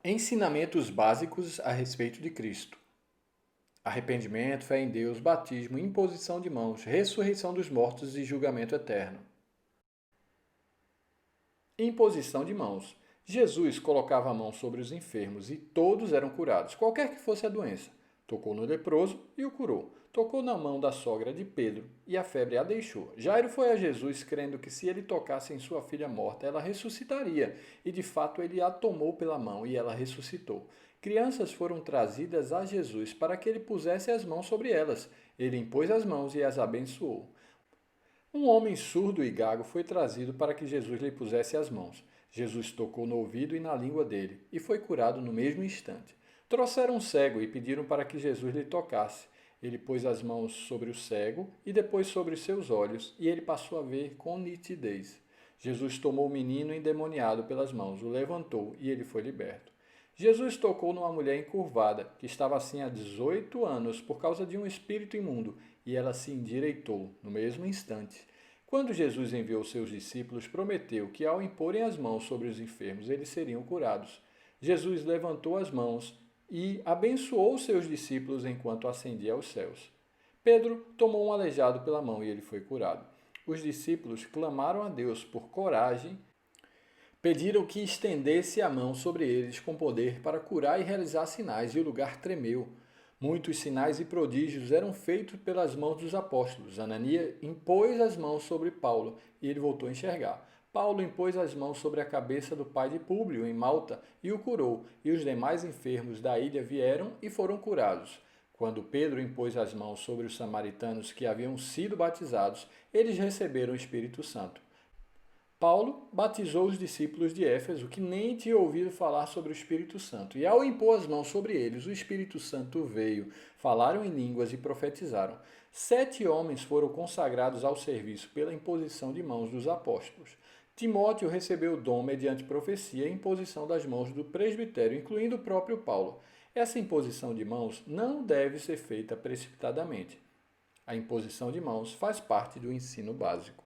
Ensinamentos básicos a respeito de Cristo: arrependimento, fé em Deus, batismo, imposição de mãos, ressurreição dos mortos e julgamento eterno. Imposição de mãos. Jesus colocava a mão sobre os enfermos e todos eram curados, qualquer que fosse a doença. Tocou no leproso e o curou. Tocou na mão da sogra de Pedro e a febre a deixou. Jairo foi a Jesus crendo que se ele tocasse em sua filha morta, ela ressuscitaria. E de fato ele a tomou pela mão e ela ressuscitou. Crianças foram trazidas a Jesus para que ele pusesse as mãos sobre elas. Ele impôs as mãos e as abençoou. Um homem surdo e gago foi trazido para que Jesus lhe pusesse as mãos. Jesus tocou no ouvido e na língua dele, e foi curado no mesmo instante. Trouxeram um cego e pediram para que Jesus lhe tocasse. Ele pôs as mãos sobre o cego e depois sobre os seus olhos, e ele passou a ver com nitidez. Jesus tomou o menino endemoniado pelas mãos, o levantou e ele foi liberto. Jesus tocou numa mulher encurvada, que estava assim há 18 anos por causa de um espírito imundo, e ela se endireitou no mesmo instante. Quando Jesus enviou seus discípulos, prometeu que ao imporem as mãos sobre os enfermos, eles seriam curados. Jesus levantou as mãos e abençoou seus discípulos enquanto ascendia aos céus. Pedro tomou um aleijado pela mão e ele foi curado. Os discípulos clamaram a Deus por coragem. Pediram que estendesse a mão sobre eles com poder para curar e realizar sinais, e o lugar tremeu. Muitos sinais e prodígios eram feitos pelas mãos dos apóstolos. Ananias impôs as mãos sobre Paulo e ele voltou a enxergar. Paulo impôs as mãos sobre a cabeça do pai de Públio, em Malta, e o curou, e os demais enfermos da ilha vieram e foram curados. Quando Pedro impôs as mãos sobre os samaritanos que haviam sido batizados, eles receberam o Espírito Santo. Paulo batizou os discípulos de Éfeso, que nem tinham ouvido falar sobre o Espírito Santo. E ao impor as mãos sobre eles, o Espírito Santo veio, falaram em línguas e profetizaram. 7 homens foram consagrados ao serviço pela imposição de mãos dos apóstolos. Timóteo recebeu o dom mediante profecia e imposição das mãos do presbitério, incluindo o próprio Paulo. Essa imposição de mãos não deve ser feita precipitadamente. A imposição de mãos faz parte do ensino básico.